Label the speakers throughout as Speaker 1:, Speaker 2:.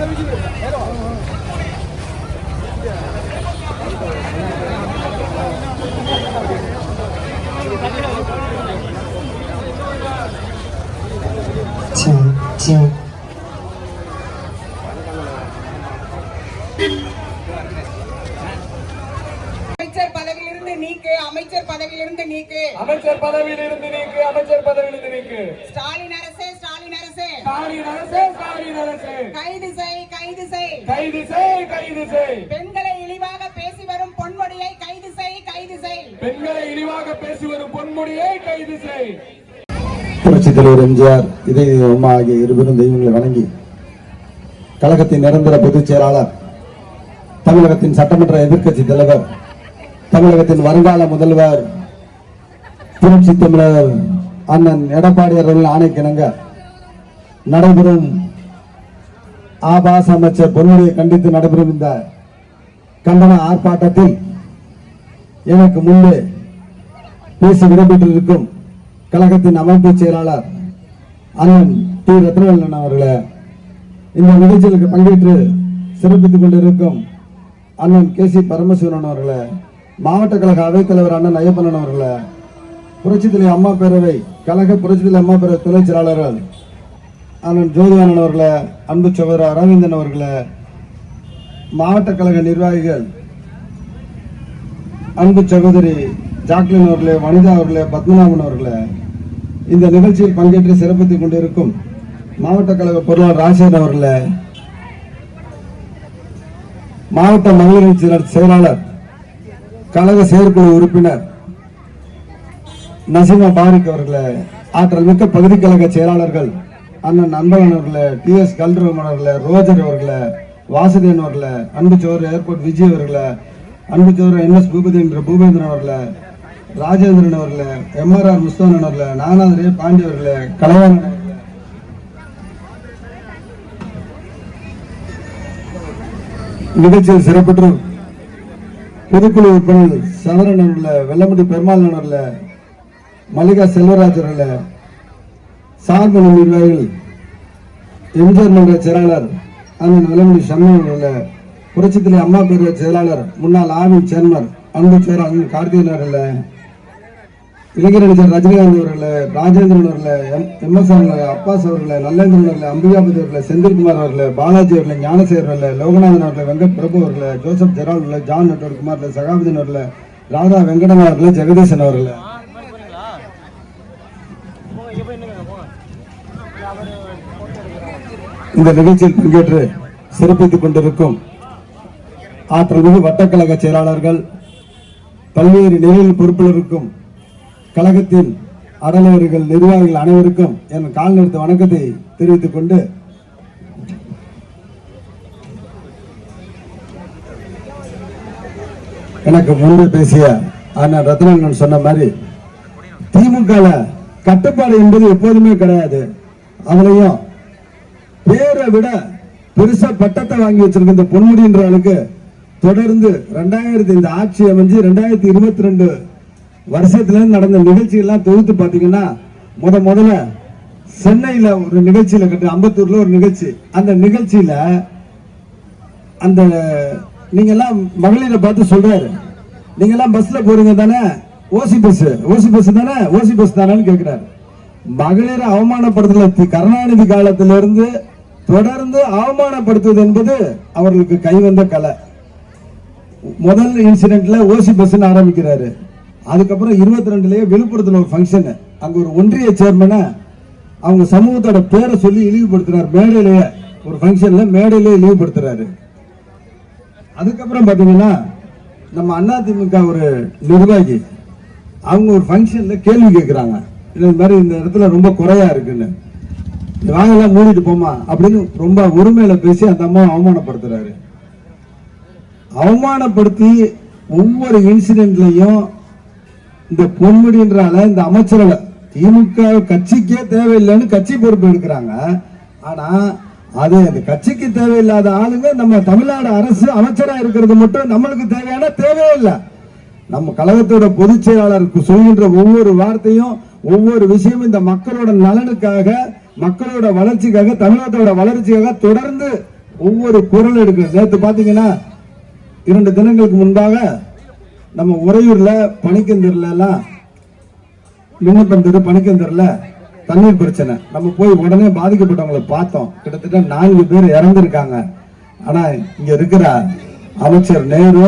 Speaker 1: அமைச்சர் பதவியிலிருந்து நீக்கு, அமைச்சர் பதவியிலிருந்து நீக்கு,
Speaker 2: அமைச்சர் பதவியிலிருந்து நீக்கு, அமைச்சர் பதவியிலிருந்து நீக்கு.
Speaker 1: ஸ்டாலின் அரசே, ஸ்டாலின் அரசே,
Speaker 2: ஸ்டாலின் அரசே, ஸ்டாலின் அரசே,
Speaker 1: கைது செய், கைது செய்,
Speaker 2: கைது செய், கைது செய்.
Speaker 1: பெண்களை இழிவாக பேசி வரும் பொன்முடியை கைது செய், கைது செய்.
Speaker 2: பெண்களை இழிவாக பேசி வரும் பொன்முடியை கைது செய்.
Speaker 3: புரட்சித் தலைவர் எம்ஜிஆர், இதய அம்மா ஆகிய இருவரும் தெய்வங்களை வணங்கி கழகத்தின் நிரந்தர பொதுச் செயலாளர், தமிழகத்தின் சட்டமன்ற எதிர்க்கட்சி தலைவர், தமிழகத்தின் வருங்கால முதல்வர் புரட்சி தமிழர் அண்ணன் எடப்பாடி அவர்கள் ஆணைக்கிணங்க நடைபெறும் ஆபாச அமைச்சர் பொன்முடியை கண்டித்து நடைபெறும் இந்த கண்டன ஆர்ப்பாட்டத்தில் எனக்கு முன்பே பேசி விடைபெற்றிருக்கும் கழகத்தின் அமைப்பு செயலாளர் அண்ணன் டி ரத்னவேலன் அவர்களே, இந்த நிகழ்ச்சிகளுக்கு பங்கேற்று சிறப்பித்துக் கொண்டிருக்கும் அண்ணன் கே சி பரமசிவன் அவர்களே, மாவட்ட கழக அவைத்தலைவர் அண்ணன் ஐயப்பன் அவர்களே, புரட்சித்தலைவர் அம்மா பேரவை கழக புரட்சித்தலைவர் அம்மா பேரவை துணை செயலாளர்கள் அண்ணன் ஜோதிவானன் அவர்களே, அன்பு சகோதரர் அரவிந்தன் அவர்களே, மாவட்ட கழக நிர்வாகிகள் அன்பு சகோதரி ஜாக்லின் அவர்களே, வனிதா அவர்களே, பத்மநாபன் அவர்களே, இந்த நிகழ்ச்சியில் பங்கேற்று சிறப்பித்துக் கொண்டிருக்கும் மாவட்ட கழக பொருளாளர் ராஜேந்திரன் அவர்களே, மாவட்ட மகளிர் செயலாளர் கழக செயற்குழு உறுப்பினர் நசீமா பாரிக் அவர்களே, ஆற்றல் மிக்க பகுதி கழக செயலாளர்கள் அண்ணன் அன்பழகன் அவர்களே, டி எஸ் கல்ரமன் அவர்களே, ரோஜர் அவர்களே, வாசுதேவன் அவர்களே, அன்பு சோதரர் ஏர்போர்ட் விஜய் அவர்களே, அன்பு சோதரர் என் எஸ் பூபேந்திரன் அவர்களே, ராஜேந்திரன் அவர்களே, எம்ஆர்ஆர் முஸ்தான் அவர்களே, நாகநாதரே பாண்டி அவர்களே, கலைவாணன் நிகழ்ச்சியில் சிறப்பற்று பொதுக்குழு உறுப்பினர் சவரன் அவர்களே, வெள்ளமுடி பெருமாள் அவர்களே, மல்லிகா செல்வராஜ் அவர்களே, சார்பு நிர்வாகிகள் எம்ஜிஆர் மன்ற செயலாளர் அண்ணன் வெள்ளமுடி சண்முகம் அவர்களே, புரட்சித்தலைவர் அம்மா பேரவை செயலாளர் முன்னாள் ஆவின் சேர்மன் அன்பு சேர் அண்ணன் கார்த்திகன் அவர்களே, இளைஞர் நடிகர் ரஜினிகாந்த் அவர்களே, ராஜேந்திரன் அவர்களே, எம்எஸ் அவர்களே, அப்பாஸ் அவர்களே, நல்லேந்திரன் அவர்களே, அம்பிகாபதி அவர்களே, செந்தில்குமார் அவர்களே, பாலாஜி அவர்களே, ஞானசேகர் அவர்களே, லோகநாதன் அவர்களே, வெங்கட் பிரபு அவர்களே, ஜோசப் ஜெரால் அவர்களே, ஜான் நெட்வொர்க் குமார் சகாபதின் அவர்களே, ராதா வெங்கடன் அவர்களே, ஜெகதீசன் அவர்களே, இந்த நிகழ்ச்சியில் பங்கேற்று சிறப்பித்துக் கொண்டிருக்கும் ஆற்றல் மிகு வட்டக்கழக செயலாளர்கள், பல்வேறு நிலையில் பொறுப்பில் இருக்கும் கழகத்தின் அறநிலையர்கள், நிர்வாகிகள் அனைவருக்கும் என் கால் நிறுத்த வணக்கத்தை தெரிவித்துக் கொண்டு எனக்கு முன்பு பேசிய அண்ணன் ரத்னன் சொன்ன மாதிரி திமுக கட்டுப்பாடு என்பது எப்போதுமே கிடையாது. அதுலயும் பேரை விட பெருசா பட்டத்தை வாங்கி வச்சிருக்க இந்த பொன்முடின்ற ஆளுக்கு தொடர்ந்து 2000 இந்த ஆட்சி அமைஞ்சு 2022 வருஷத்துல நடந்த நிகழ்ச்சிகள்லாம் தொகுத்து பாத்தீங்கன்னா முதல்ல சென்னையில ஒரு நிகழ்ச்சியில கட்டு அம்பத்தூர்ல ஒரு நிகழ்ச்சி, அந்த நிகழ்ச்சியில அந்த நீங்க எல்லாம் மகளிரை பார்த்து சொல்றாரு, நீங்க எல்லாம் பஸ்ல போறீங்க தானே, ஓசி பஸ் தானே, ஓசி பஸ் தானேன்னு கேட்கிறாரு. மகளிரை அவமானப்படுத்தல கருணாநிதி காலத்திலிருந்து தொடர்ந்து அவமானப்படுத்துவது என்பது அவர்களுக்கு கைவந்த கலை. முதல் இன்சிடென்ட்ல ஓசி பஸ் ஆரம்பிக்கிறாரு. அதுக்கப்புறம் 22லயே விழுப்புரத்துல ஒரு ஃபங்க்ஷன், அங்க ஒரு ஒன்றிய சேர்மன அவங்க சமூகத்தோட பேரை சொல்லி இழிவுபடுத்துறாரு. மேடையிலேயே ஒரு ஃபங்க்ஷன்ல மேடையிலேயே இழிவுபடுத்துறாரு. அதுக்கப்புறம் பாத்தீங்கன்னா நம்ம அதிமுக ஒரு நிர்வாகி அவங்க ஒரு ஃபங்க்ஷன்ல கேள்வி கேட்கிறாங்க, இந்த மாதிரி இந்த இடத்துல ரொம்ப குறையா இருக்குன்னு, வாங்கெல்லாம் மூடிட்டு போமா அப்படின்னு ரொம்ப உரிமையில பேசி அந்த அம்மா அவமானப்படுத்துறாரு. அவமானப்படுத்தி ஒவ்வொரு இன்சிடென்ட்லயும் இந்த பொன்முடின்றால இந்த அமைச்சரவை திமுக கட்சிக்கே தேவையில்லைன்னு கட்சி பொறுப்பு எடுக்கிறாங்க. ஆனா அது அந்த கட்சிக்கு தேவையில்லாத ஆளுங்க நம்ம தமிழ்நாடு அரசு அமைச்சரா இருக்கிறது மட்டும் நம்மளுக்கு தேவையான தேவையே இல்லை. நம்ம கழகத்தோட பொதுச் செயலாளருக்கு சொல்கின்ற ஒவ்வொரு வார்த்தையும் ஒவ்வொரு விஷயமும் இந்த மக்களோட நலனுக்காக, மக்களோட வளர்ச்சிக்காக, தமிழகத்தோட வளர்ச்சிக்காக தொடர்ந்து ஒவ்வொரு குரல் எடுக்கணும். நேற்று பாத்தீங்கன்னா 2 தினங்களுக்கு முன்பாக நம்ம உறையூர்ல பணிக்கந்தூர்ல எல்லாம் விண்ணப்பந்தூர் பணிக்கந்தூர்ல தண்ணீர் பிரச்சனை நம்ம போய் உடனே பாதிக்கப்பட்டவங்களை பார்த்தோம். கிட்டத்தட்ட 4 பேர் இறந்திருக்காங்க. ஆனா இங்க இருக்கிற அமைச்சர் நேரு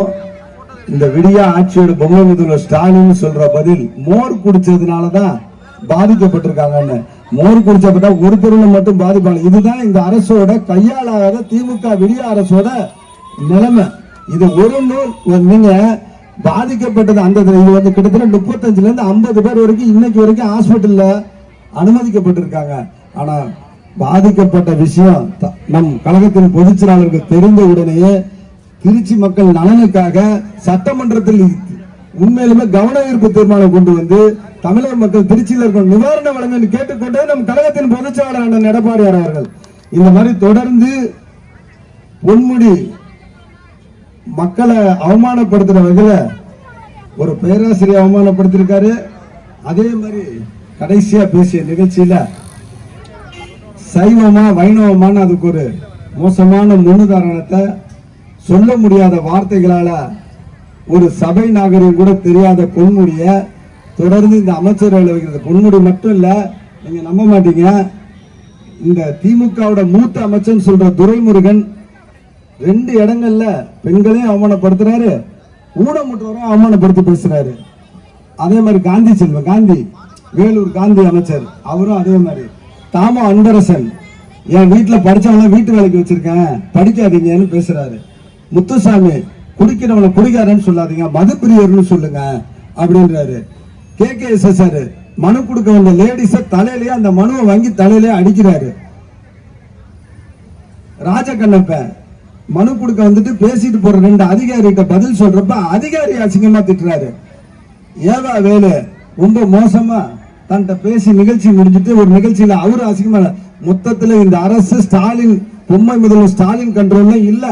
Speaker 3: இந்த விடியா ஆட்சியோட பொம்மை முதல்வர் ஸ்டாலின் சொல்ற பதில் மோர் குடிச்சதுனாலதான் பாதிக்கப்பட்டிருக்காங்கன்னு. மோர் குடிச்சப்பட்டா ஒரு தெருவுல மட்டும் பாதிப்பாங்க. இதுதான் இந்த அரசோட கையாளாத திமுக விடியா அரசோட நிலைமை. இது ஒரு நூல் நீங்க பாதிக்கப்பட்டது அந்த இது வந்து கிட்டத்தட்ட 35ல இருந்து 50 பேர் வரைக்கும் இன்னைக்கு வரைக்கும் ஹாஸ்பிட்டல்ல அனுமதிக்கப்பட்டிருக்காங்க. ஆனா பாதிக்கப்பட்ட விஷயம் நம் கழகத்தின் பொதுச் செயலாளருக்கு தெரிந்த உடனேயே திருச்சி மக்கள் நலனுக்காக சட்டமன்றத்தில் உண்மையிலுமே கவன ஈர்ப்பு தீர்மானம் கொண்டு வந்து தமிழக மக்கள் திருச்சியில் இருக்கிற நிவாரணம் வழங்க கேட்டுக்கொண்டே நம் கழகத்தின் பொதுச் செயலாளர் எடப்பாடியார் அவர்கள் இந்த மாதிரி தொடர்ந்து பொன்முடி மக்களை அவமானப்படுத்துற வகையில ஒரு பேராசிரியர் அவமானப்படுத்திருக்காரு. அதே மாதிரி கடைசியா பேசிய நிகழ்ச்சியில சைவமா வைணவமான அதுக்கு ஒரு மோசமான முன்னுதாரணத்தை சொல்ல முடியாத வார்த்தைகளால ஒரு சபை நாகரிகம் கூட தெரியாத பொன்முடிய தொடர்ந்து இந்த அமைச்சர்கள் வைக்கிறது. பொன்முடி மட்டும் இல்ல, நீங்க நம்ப மாட்டீங்க, இந்த திமுகவோட மூத்த அமைச்சர் சொல்ற துரைமுருகன் 2 இடங்கள்ல பெண்களையும் அவமானப்படுத்துறாரு, ஊனமுற்றவரையும் அவமானப்படுத்தி பேசுறாரு. அதே மாதிரி காந்தி செல்வன் காந்தி வேலூர் காந்தி அமைச்சர் அவரும் அதே மாதிரி. தாமோ அன்பரசன் என் வீட்டுல படிச்சவங்க வீட்டு வேலைக்கு வச்சிருக்கேன் படிக்காதீங்கன்னு பேசுறாரு. முத்துசாமி குடிக்கிறவனை குடிக்காரன்னு சொல்லாதீங்க மதுப்பிரியர்னு சொல்லுங்க அப்படின்றாரு. KKSSR மனு கொடுக்க வந்த லேடிஸ தலையிலேயே அந்த மனுவை வாங்கி தலையிலேயே அடிக்கிறாரு. ராஜகண்ணப்ப மனு கொடுக்க வந்துட்டு பேசிட்டு போற 2 அதிகாரிகிட்ட பதில் சொல்றப்ப அதிகாரி அசிங்கமா திட்டுறாரு. ஏவா வேலு ரொம்ப மோசமா தன்கிட்ட பேசி நிகழ்ச்சி முடிஞ்சிட்டு ஒரு நிகழ்ச்சியில அவரு அசிங்கமா. மொத்தத்துல இந்த அரசு ஸ்டாலின் பொம்மை முதல்வர் ஸ்டாலின் கண்ட்ரோல்ல இல்ல.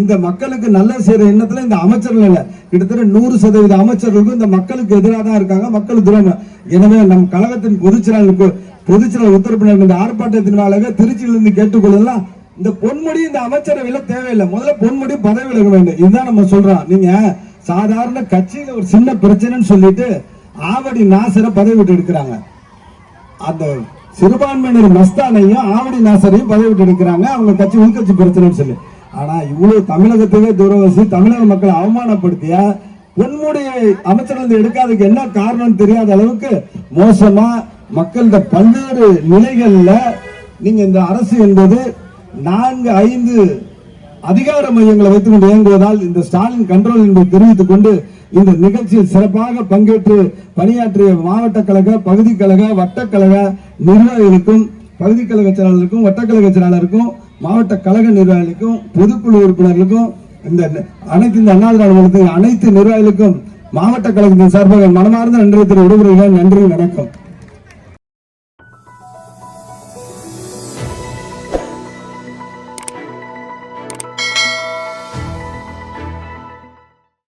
Speaker 3: இந்த மக்களுக்கு நல்ல செய்யற எண்ணத்துல இந்த அமைச்சர்கள் இல்ல. கிட்டத்தட்ட 100% அமைச்சர்களுக்கும் இந்த மக்களுக்கு எதிராக தான் இருக்காங்க. மக்கள் துரோகம். எனவே நம் கழகத்தின் பொதுச்செயலாளர் உத்தரப்பினர் இந்த ஆர்ப்பாட்டத்தின் வாயிலாக திருச்சியிலிருந்து கேட்டுக்கொள்ளலாம். இந்த பொன்முடி இந்த அமைச்சரவையில தேவையில்லை. முதல்ல பொன்முடி பதவி விலக வேண்டும். இதுதான் நம்ம சொல்றோம். நீங்க சாதாரண கட்சியில ஒரு சின்ன பிரச்சனைன்னு சொல்லிட்டு ஆவடி நாசரை பதவி விட்டு எடுக்கிறாங்க. அந்த சிறுபான்மையினர் மஸ்தானையும் ஆவடி நாசரையும் பதவி விட்டு எடுக்கிறாங்க. அவங்க கட்சி உள்கட்சி பிரச்சனைன்னு சொல்லி. ஆனா இவ்வளவு தமிழகத்தையே துரோகி தமிழக மக்களை அவமானப்படுத்திய பொன்முடியை அமைச்சர்கள் எடுக்காததுக்கு என்ன காரணம் தெரியாத அளவுக்கு மோசமா மக்களோட பல்வேறு நிலைகள்ல நீங்க இந்த அரசு என்பது 4-5 அதிகார மையங்களை வைத்துக் கொண்டு இயங்குவதால் இந்த ஸ்டாலின் கண்ட்ரோல் என்பதை தெரிவித்துக் கொண்டு இந்த நிகழ்ச்சியில் சிறப்பாக பங்கேற்று பணியாற்றிய மாவட்ட கழக பகுதி கழக வட்டக்கழக நிர்வாகிகளுக்கும் பகுதி கழக செயலாளருக்கும் வட்டக்கழக செயலாளருக்கும் மாவட்ட கழக நிர்வாகிகளுக்கும் பொதுக்குழு உறுப்பினர்களுக்கும் இந்த அண்ணா திராவிட அனைத்து நிர்வாகிகளுக்கும் மாவட்ட கழகத்தின் சார்பாக மனமார்ந்த நன்றி தெரிவித்து விடுகிறேன். நன்றி, வணக்கம்.